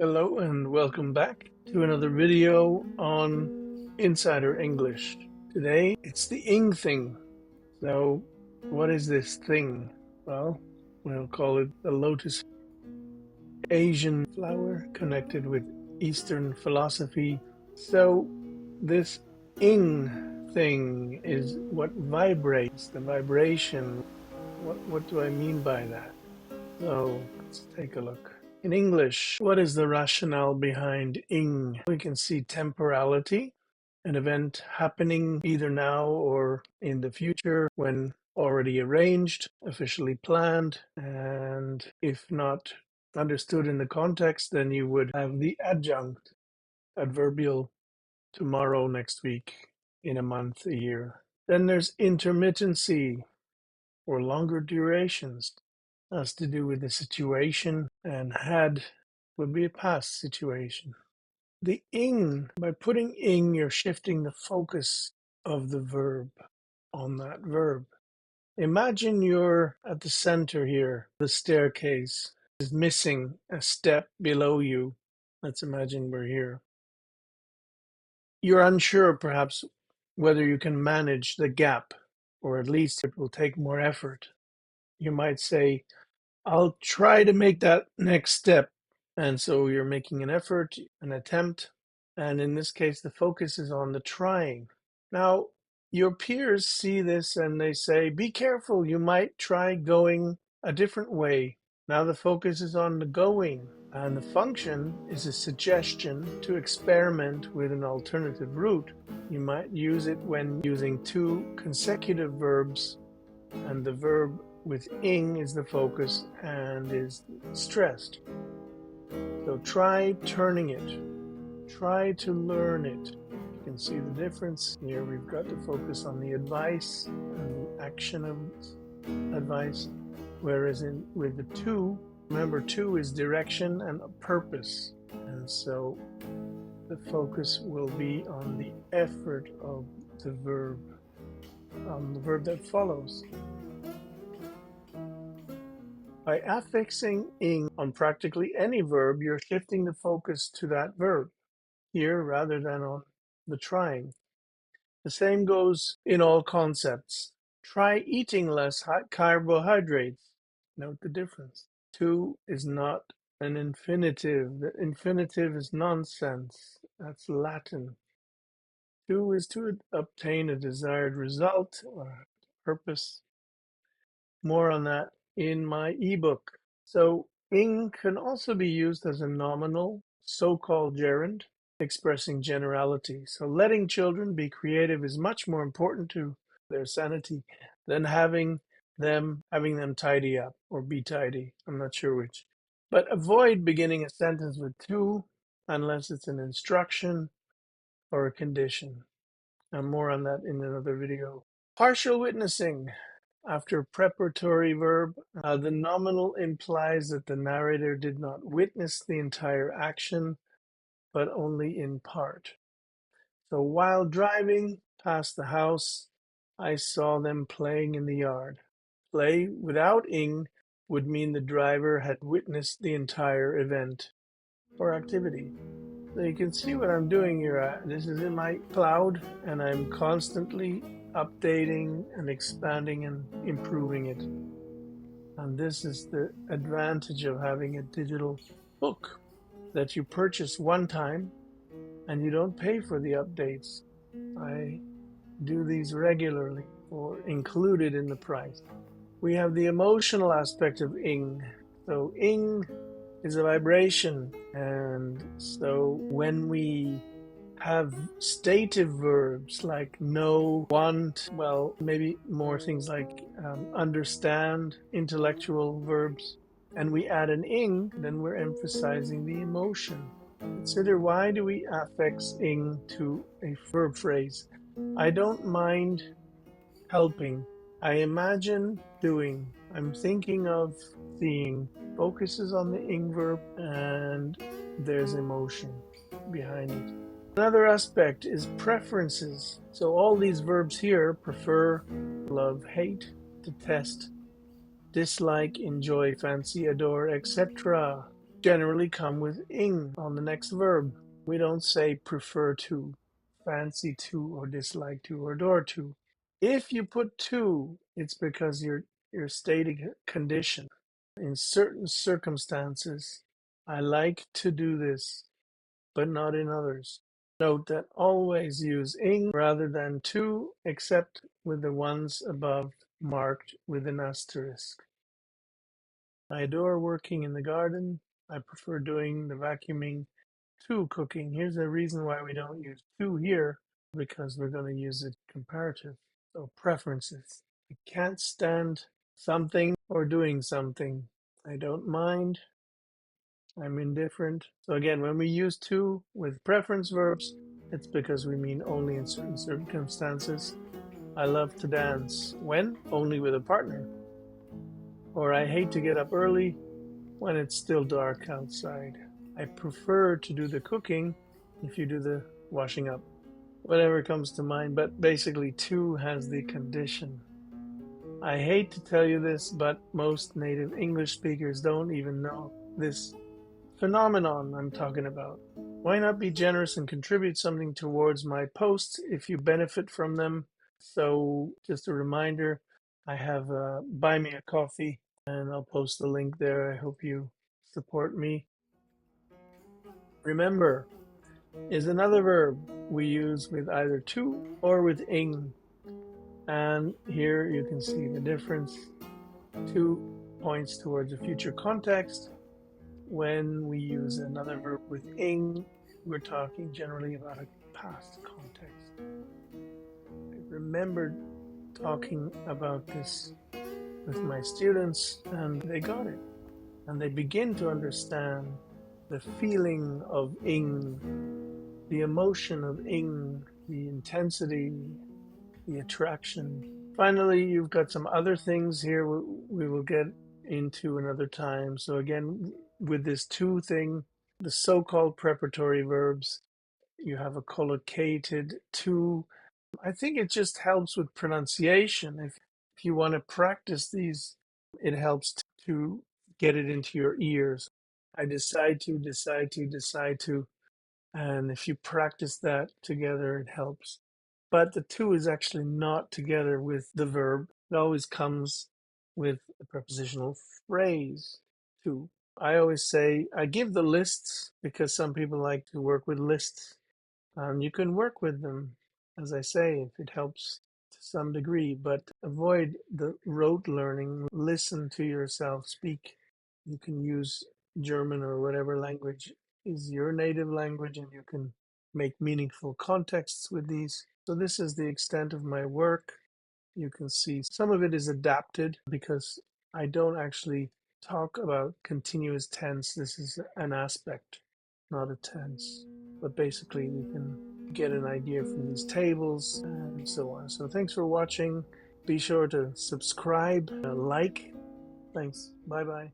Hello and welcome back to another video on Insider English. Today it's the ING thing. So what is this thing? Well, we'll call it the lotus Asian flower connected with Eastern philosophy. So this ING thing is what vibrates, the vibration. What do I mean by that? So let's take a look. In English, what is the rationale behind ing? We can see temporality, an event happening either now or in the future when already arranged, officially planned, and if not understood in the context, then you would have the adjunct, adverbial, tomorrow, next week, in a month, a year. Then there's intermittency or longer durations. Has to do with the situation, and had would be a past situation. The ing, by putting ing, you're shifting the focus of the verb on that verb. Imagine you're at the center here. The staircase is missing a step below you. Let's imagine we're here. You're unsure, perhaps, whether you can manage the gap, or at least it will take more effort. You might say, I'll try to make that next step. And so you're making an effort, an attempt. And in this case, the focus is on the trying. Now, your peers see this and they say, be careful, you might try going a different way. Now the focus is on the going. And the function is a suggestion to experiment with an alternative route. You might use it when using two consecutive verbs, and the verb with ing is the focus and is stressed. So try turning it. Try to learn it. You can see the difference. Here we've got to focus on the advice and the action of advice. Whereas with the two, remember, two is direction and a purpose. And so the focus will be on the effort of the verb, on the verb that follows. By affixing ing on practically any verb, you're shifting the focus to that verb here rather than on the trying. The same goes in all concepts. Try eating less carbohydrates. Note the difference. To is not an infinitive. The infinitive is nonsense. That's Latin. To is to obtain a desired result or purpose. More on that in my ebook. So ing can also be used as a nominal, so-called gerund, expressing generality. So letting children be creative is much more important to their sanity than having them tidy up or be tidy. I'm not sure which. But avoid beginning a sentence with to unless it's an instruction or a condition. And more on that in another video. Partial witnessing. After preparatory verb, the nominal implies that the narrator did not witness the entire action, but only in part. So while driving past the house, I saw them playing in the yard. Play without ing would mean the driver had witnessed the entire event or activity. So you can see what I'm doing here. This is in my cloud, and I'm constantly updating and expanding and improving it. And this is the advantage of having a digital book that you purchase one time and you don't pay for the updates. I do these regularly or included in the price. We have the emotional aspect of ing. So ing is a vibration, and so when we have stative verbs like know, want, well, maybe more things like understand, intellectual verbs, and we add an ing, then we're emphasizing the emotion. Consider, why do we affix ing to a verb phrase? I don't mind helping. I imagine doing. I'm thinking of seeing. Focuses on the ing verb, and there's emotion behind it. Another aspect is preferences. So all these verbs here: prefer, love, hate, detest, dislike, enjoy, fancy, adore, etc. generally come with ing on the next verb. We don't say prefer to, fancy to, or dislike to, or adore to. If you put to, it's because you're stating a condition. In certain circumstances, I like to do this, but not in others. Note that always use ing rather than to, except with the ones above marked with an asterisk. I adore working in the garden. I prefer doing the vacuuming to cooking. Here's a reason why we don't use to here, because we're going to use it comparative. So preferences. I can't stand something or doing something. I don't mind. I'm indifferent. So again, when we use to with preference verbs, it's because we mean only in certain circumstances. I love to dance. When? Only with a partner. Or I hate to get up early when it's still dark outside. I prefer to do the cooking if you do the washing up. Whatever comes to mind, but basically to has the condition. I hate to tell you this, but most native English speakers don't even know this phenomenon I'm talking about. Why not be generous and contribute something towards my posts if you benefit from them? So, just a reminder, I have Buy Me a Coffee, and I'll post the link there. I hope you support me. Remember is another verb we use with either to or with ing. And here you can see the difference. To points towards a future context. When we use another verb with ing, we're talking generally about a past context. I remember talking about this with my students, and they got it. And they begin to understand the feeling of ing, the emotion of ing, the intensity, the attraction. Finally, you've got some other things here we will get into another time. So again, with this to thing, the so-called preparatory verbs, you have a collocated to. I think it just helps with pronunciation. If you want to practice these, it helps to get it into your ears. I decide to, decide to, decide to. And if you practice that together, it helps. But the to is actually not together with the verb. It always comes with a prepositional phrase, to. I always say, I give the lists because some people like to work with lists. You can work with them, as I say, if it helps to some degree, but avoid the rote learning. Listen to yourself speak. You can use German or whatever language is your native language, and you can make meaningful contexts with these. So this is the extent of my work. You can see some of it is adapted because I don't actually talk about continuous tense. This is an aspect, not a tense. But basically, you can get an idea from these tables and so on. So thanks for watching. Be sure to subscribe, like. Thanks. Bye bye.